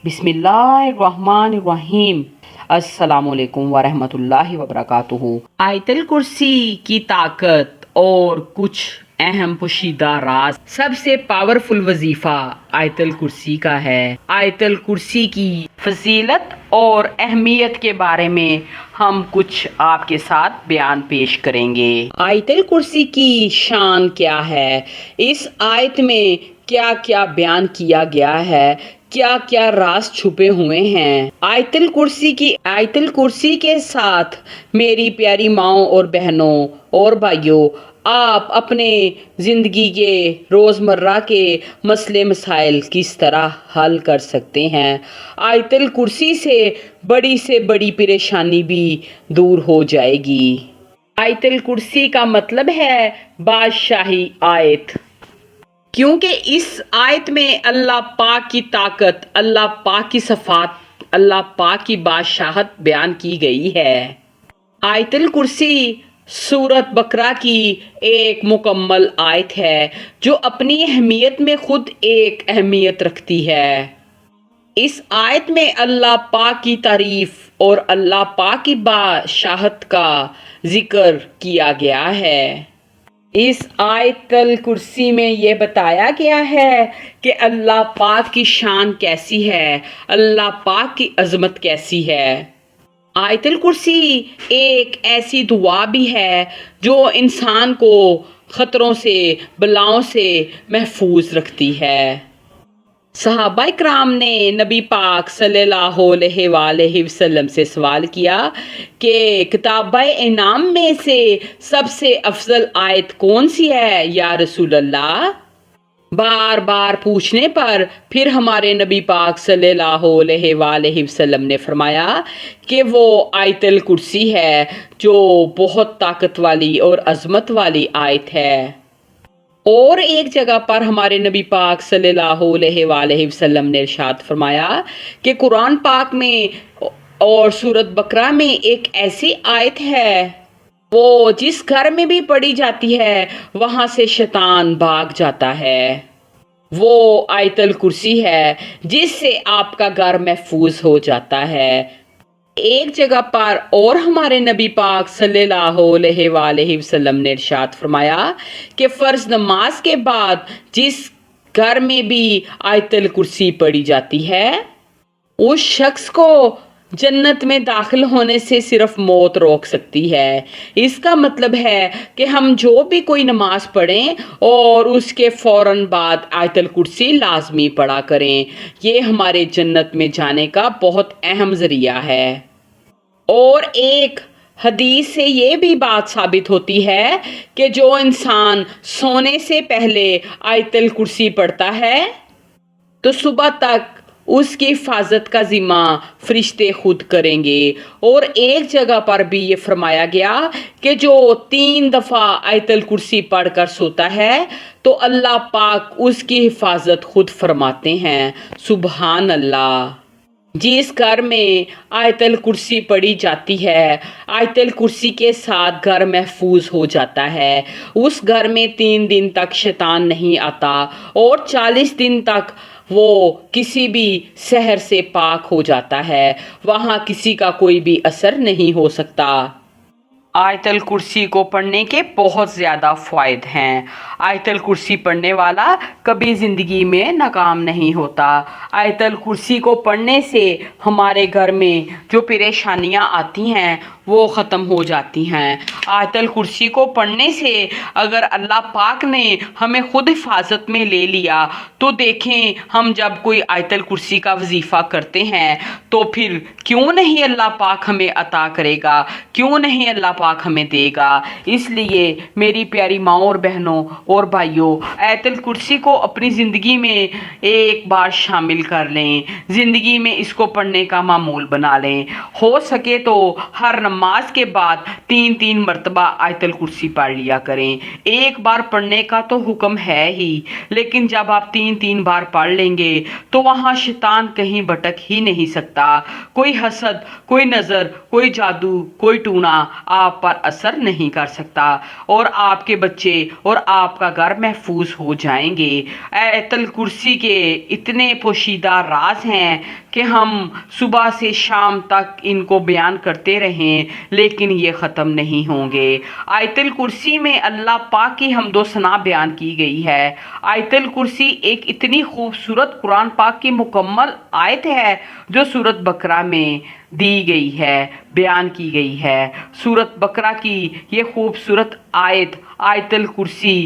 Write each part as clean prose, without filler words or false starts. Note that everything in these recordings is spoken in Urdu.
بسم اللہ الرحمن الرحیم۔ السلام علیکم ورحمۃ اللہ وبرکاتہ۔ آیت الکرسی کی طاقت اور کچھ اہم پوشیدہ راز۔ سب سے پاورفل وظیفہ آیت الکرسی کا ہے۔ آیت الکرسی کی فضیلت اور اہمیت کے بارے میں ہم کچھ آپ کے ساتھ بیان پیش کریں گے۔ آیت الکرسی کی شان کیا ہے؟ اس آیت میں کیا کیا بیان کیا گیا ہے؟ کیا کیا راز چھپے ہوئے ہیں؟ آیت الکرسی کے ساتھ میری پیاری ماؤں اور بہنوں اور بھائیوں، آپ اپنے زندگی کے روزمرہ کے مسئلے مسائل کس طرح حل کر سکتے ہیں؟ آیت الکرسی سے بڑی پریشانی بھی دور ہو جائے گی۔ آیت الکرسی کا مطلب ہے بادشاہی آیت، کیونکہ اس آیت میں اللہ پاک کی طاقت، اللہ پاک کی صفات، اللہ پاک کی بادشاہت بیان کی گئی ہے۔ آیت الکرسی سورۃ بقرہ کی ایک مکمل آیت ہے جو اپنی اہمیت میں خود ایک اہمیت رکھتی ہے۔ اس آیت میں اللہ پاک کی تعریف اور اللہ پاک کی بادشاہت کا ذکر کیا گیا ہے۔ اس آیت الکرسی میں یہ بتایا گیا ہے کہ اللہ پاک کی شان کیسی ہے، اللہ پاک کی عظمت کیسی ہے۔ آیت الکرسی ایک ایسی دعا بھی ہے جو انسان کو خطروں سے، بلاؤں سے محفوظ رکھتی ہے۔ صحابہ کرام نے نبی پاک صلی اللہ علیہ وآلہ وسلم سے سوال کیا کہ کتابِ انعام میں سے سب سے افضل آیت کون سی ہے یا رسول اللہ؟ بار بار پوچھنے پر پھر ہمارے نبی پاک صلی اللہ علیہ وآلہ وسلم نے فرمایا کہ وہ آیت الکرسی ہے، جو بہت طاقت والی اور عظمت والی آیت ہے۔ اور ایک جگہ پر ہمارے نبی پاک صلی اللہ علیہ وآلہ وسلم نے ارشاد فرمایا کہ قرآن پاک میں اور سورۃ بقرہ میں ایک ایسی آیت ہے، وہ جس گھر میں بھی پڑھی جاتی ہے وہاں سے شیطان بھاگ جاتا ہے۔ وہ آیت الکرسی ہے جس سے آپ کا گھر محفوظ ہو جاتا ہے۔ ایک جگہ پر اور ہمارے نبی پاک صلی اللہ علیہ وآلہ وسلم نے ارشاد فرمایا کہ فرض نماز کے بعد جس گھر میں بھی آیت الکرسی پڑھی جاتی ہے، اس شخص کو جنت میں داخل ہونے سے صرف موت روک سکتی ہے۔ اس کا مطلب ہے کہ ہم جو بھی کوئی نماز پڑھیں اور اس کے فوراً بعد آیت الکرسی لازمی پڑھا کریں، یہ ہمارے جنت میں جانے کا بہت اہم ذریعہ ہے۔ اور ایک حدیث سے یہ بھی بات ثابت ہوتی ہے کہ جو انسان سونے سے پہلے آیت الکرسی پڑھتا ہے تو صبح تک اس کی حفاظت کا ذمہ فرشتے خود کریں گے۔ اور ایک جگہ پر بھی یہ فرمایا گیا کہ جو 3 دفعہ آیت الکرسی پڑھ کر سوتا ہے تو اللہ پاک اس کی حفاظت خود فرماتے ہیں۔ سبحان اللہ۔ جس گھر میں آیت الکرسی پڑھی جاتی ہے، آیت الکرسی کے ساتھ گھر محفوظ ہو جاتا ہے۔ اس گھر میں 3 دن تک شیطان نہیں آتا اور 40 دن تک وہ کسی بھی سحر سے پاک ہو جاتا ہے، وہاں کسی کا کوئی بھی اثر نہیں ہو سکتا۔ آیت الکرسی کو پڑھنے کے بہت زیادہ فوائد ہیں۔ آیت الکرسی پڑھنے والا کبھی زندگی میں ناکام نہیں ہوتا۔ آیت الکرسی کو پڑھنے سے ہمارے گھر میں جو پریشانیاں آتی ہیں وہ ختم ہو جاتی ہیں۔ آیت الکرسی کو پڑھنے سے اگر اللہ پاک نے ہمیں خود حفاظت میں لے لیا تو دیکھیں، ہم جب کوئی آیت الکرسی کا وظیفہ کرتے ہیں تو پھر کیوں نہیں اللہ پاک ہمیں عطا کرے گا، کیوں نہیں اللہ پاک ہمیں دے گا۔ اس لیے میری پیاری ماؤں اور بہنوں اور بھائیوں، آیت الکرسی کو اپنی زندگی میں ایک بار شامل کر لیں، زندگی میں اس کو پڑھنے کا معمول بنا لیں۔ ہو سکے تو ہر نماز کے بعد 3 مرتبہ آیت الکرسی پڑھ لیا کریں۔ ایک بار پڑھنے کا تو حکم ہے ہی، لیکن جب آپ 3 بار پڑھ لیں گے تو وہاں شیطان کہیں بھٹک ہی نہیں سکتا۔ کوئی حسد، کوئی نظر، کوئی جادو، کوئی ٹونا آپ پر اثر نہیں کر سکتا، اور آپ کے بچے اور آپ کا گھر محفوظ ہو جائیں گے۔ آیت الکرسی کے اتنے پوشیدہ راز ہیں کہ ہم صبح سے شام تک ان کو بیان کرتے رہیں لیکن یہ ختم نہیں ہوں گے۔ آیت الکرسی میں اللہ پاک کی حمد و ثنا بیان کی گئی ہے۔ آیت الکرسی ایک اتنی خوبصورت قرآن پاک کی مکمل آیت ہے جو سورۃ بقرہ میں دی گئی ہے، بیان کی گئی ہے۔ سورۃ بقرہ کی یہ خوبصورت آیت الکرسی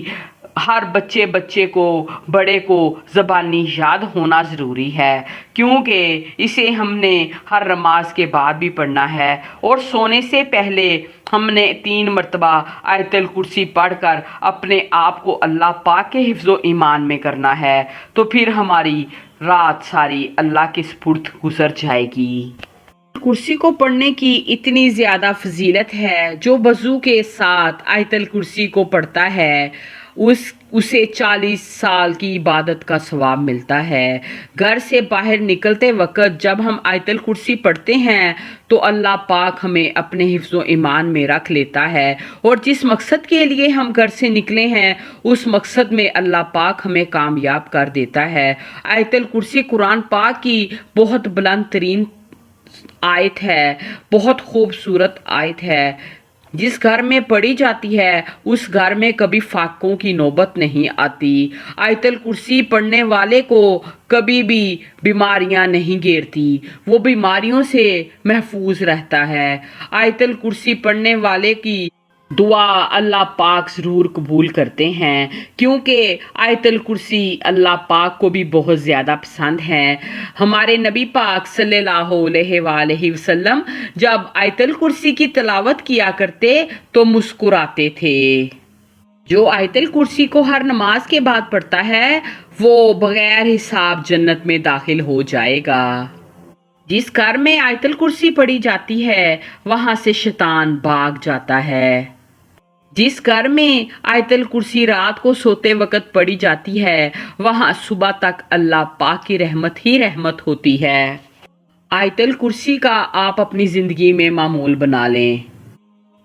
ہر بچے کو بڑے کو زبانی یاد ہونا ضروری ہے، کیونکہ اسے ہم نے ہر نماز کے بعد بھی پڑھنا ہے اور سونے سے پہلے ہم نے 3 مرتبہ آیت الکرسی پڑھ کر اپنے آپ کو اللہ پاک کے حفظ و ایمان میں کرنا ہے، تو پھر ہماری رات ساری اللہ کے سپرد گزر جائے گی۔ کرسی کو پڑھنے کی اتنی زیادہ فضیلت ہے، جو وضو کے ساتھ آیت الکرسی کو پڑھتا ہے اسے 40 سال کی عبادت کا ثواب ملتا ہے۔ گھر سے باہر نکلتے وقت جب ہم آیت الکرسی پڑھتے ہیں تو اللہ پاک ہمیں اپنے حفظ و ایمان میں رکھ لیتا ہے، اور جس مقصد کے لیے ہم گھر سے نکلے ہیں اس مقصد میں اللہ پاک ہمیں کامیاب کر دیتا ہے۔ آیت الکرسی قرآن پاک کی بہت بلند ترین آیت ہے، بہت خوبصورت آیت ہے۔ جس گھر میں پڑھی جاتی ہے اس گھر میں کبھی فاقوں کی نوبت نہیں آتی۔ آیت الکرسی پڑھنے والے کو کبھی بھی بیماریاں نہیں گھیرتی، وہ بیماریوں سے محفوظ رہتا ہے۔ آیت الکرسی پڑھنے والے کی دعا اللہ پاک ضرور قبول کرتے ہیں، کیونکہ آیت الکرسی اللہ پاک کو بھی بہت زیادہ پسند ہے۔ ہمارے نبی پاک صلی اللہ علیہ وآلہ وسلم جب آیت الکرسی کی تلاوت کیا کرتے تو مسکراتے تھے۔ جو آیت الکرسی کو ہر نماز کے بعد پڑھتا ہے وہ بغیر حساب جنت میں داخل ہو جائے گا۔ جس گھر میں آیت الکرسی پڑھی جاتی ہے وہاں سے شیطان بھاگ جاتا ہے۔ جس گھر میں آیت الکرسی رات کو سوتے وقت پڑھی جاتی ہے وہاں صبح تک اللہ پاک کی رحمت ہی رحمت ہوتی ہے۔ آیت الکرسی کا آپ اپنی زندگی میں معمول بنا لیں۔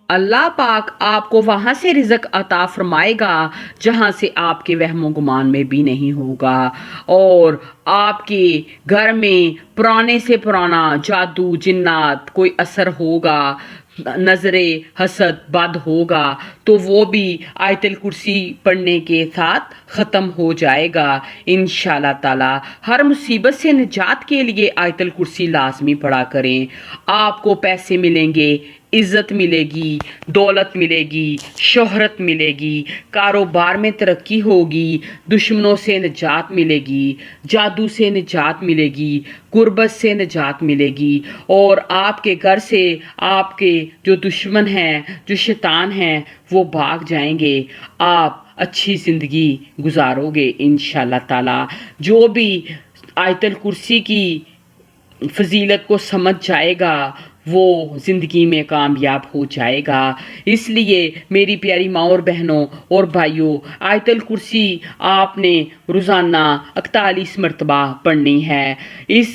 اللہ پاک آپ کو وہاں سے رزق عطا فرمائے گا جہاں سے آپ کے وہم و گمان میں بھی نہیں ہوگا، اور آپ کے گھر میں پرانے سے پرانا جادو جنات کوئی اثر ہوگا، نظر حسد بد ہوگا تو وہ بھی آیت الکرسی پڑھنے کے ساتھ ختم ہو جائے گا انشاءاللہ تعالی۔ ہر مصیبت سے نجات کے لیے آیت الکرسی لازمی پڑھا کریں۔ آپ کو پیسے ملیں گے، عزت ملے گی، دولت ملے گی، شہرت ملے گی، کاروبار میں ترقی ہوگی، دشمنوں سے نجات ملے گی، جادو سے نجات ملے گی، غربت سے نجات ملے گی، اور آپ کے گھر سے آپ کے جو دشمن ہیں، جو شیطان ہیں، وہ بھاگ جائیں گے۔ آپ اچھی زندگی گزارو گے انشاءاللہ تعالی۔ جو بھی آیت الکرسی کی فضیلت کو سمجھ جائے گا وہ زندگی میں کامیاب ہو جائے گا۔ اس لیے میری پیاری ماں اور بہنوں اور بھائیوں، آیت الکرسی آپ نے روزانہ 41 مرتبہ پڑھنی ہے۔ اس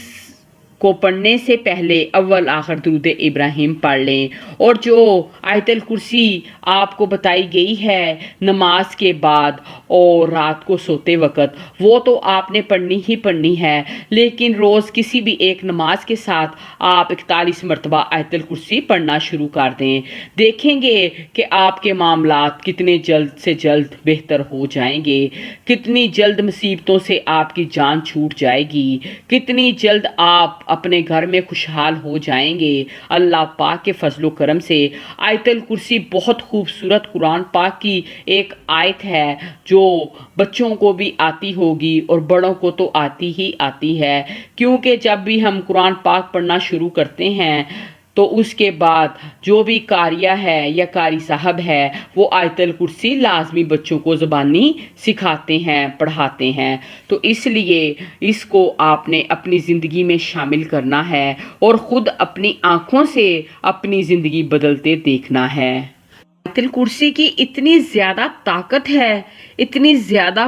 کو پڑھنے سے پہلے اول آخر درود ابراہیم پڑھ لیں، اور جو آیت الکرسی آپ کو بتائی گئی ہے نماز کے بعد اور رات کو سوتے وقت وہ تو آپ نے پڑھنی ہی پڑھنی ہے، لیکن روز کسی بھی ایک نماز کے ساتھ آپ 41 مرتبہ آیت الکرسی پڑھنا شروع کر دیں۔ دیکھیں گے کہ آپ کے معاملات کتنے جلد سے جلد بہتر ہو جائیں گے، کتنی جلد مصیبتوں سے آپ کی جان چھوٹ جائے گی، کتنی جلد آپ اپنے گھر میں خوشحال ہو جائیں گے اللہ پاک کے فضل و کرم سے۔ آیت الکرسی بہت خوبصورت قرآن پاک کی ایک آیت ہے جو بچوں کو بھی آتی ہوگی اور بڑوں کو تو آتی ہی آتی ہے، کیونکہ جب بھی ہم قرآن پاک پڑھنا شروع کرتے ہیں تو اس کے بعد جو بھی قاریہ ہے یا قاری صاحب ہے وہ آیت الکرسی لازمی بچوں کو زبانی سکھاتے ہیں، پڑھاتے ہیں، تو اس لیے اس کو آپ نے اپنی زندگی میں شامل کرنا ہے اور خود اپنی آنکھوں سے اپنی زندگی بدلتے دیکھنا ہے۔ آیت الکرسی کی اتنی زیادہ طاقت ہے، اتنی زیادہ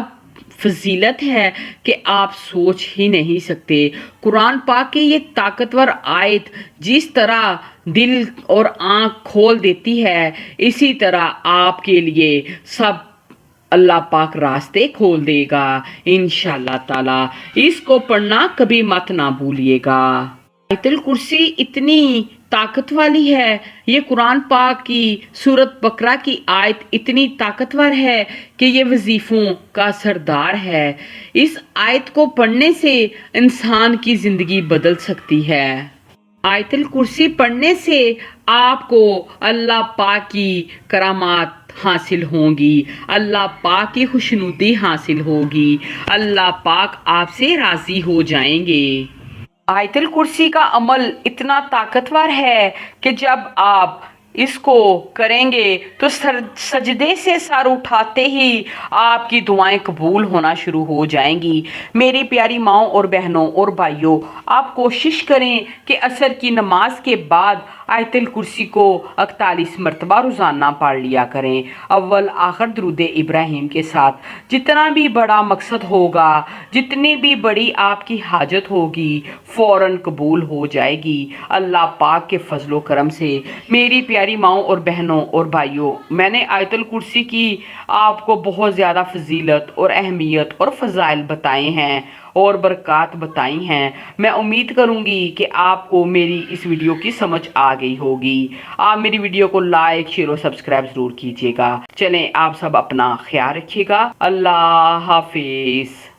فضیلت ہے کہ آپ سوچ ہی نہیں سکتے۔ قرآن پاک کی یہ طاقتور آیت جس طرح دل اور آنکھ کھول دیتی ہے، اسی طرح آپ کے لیے سب اللہ پاک راستے کھول دے گا انشاءاللہ تعالی. اس کو پڑھنا کبھی مت نہ بھولیے گا. آیت الکرسی اتنی طاقت والی ہے. یہ قرآن پاک کی سورت بقرہ کی آیت اتنی طاقتور ہے کہ یہ وظیفوں کا سردار ہے. اس آیت کو پڑھنے سے انسان کی زندگی بدل سکتی ہے. آیت الکرسی پڑھنے سے آپ کو اللہ پاک کی کرامات حاصل ہوں گی، اللہ پاک کی خوشنودی حاصل ہوگی، اللہ پاک آپ سے راضی ہو جائیں گے. آیت الکرسی کا عمل اتنا طاقتور ہے کہ جب آپ اس کو کریں گے تو سجدے سے سر اٹھاتے ہی آپ کی دعائیں قبول ہونا شروع ہو جائیں گی. میری پیاری ماؤں اور بہنوں اور بھائیوں، آپ کوشش کریں کہ عصر کی نماز کے بعد آیت الکرسی کو 41 مرتبہ روزانہ پڑھ لیا کریں، اول آخر درود ابراہیم کے ساتھ. جتنا بھی بڑا مقصد ہوگا، جتنی بھی بڑی آپ کی حاجت ہوگی، فوراً قبول ہو جائے گی اللہ پاک کے فضل و کرم سے. میری پیاری ماؤں اور بہنوں اور بھائیوں، میں نے آیت الکرسی کی آپ کو بہت زیادہ فضیلت اور اہمیت اور فضائل بتائے ہیں اور برکات بتائی ہیں. میں امید کروں گی کہ آپ کو میری اس ویڈیو کی سمجھ آ گئی ہوگی. آپ میری ویڈیو کو لائک، شیئر اور سبسکرائب ضرور کیجیے گا. چلیں آپ سب اپنا خیال رکھیے گا. اللہ حافظ.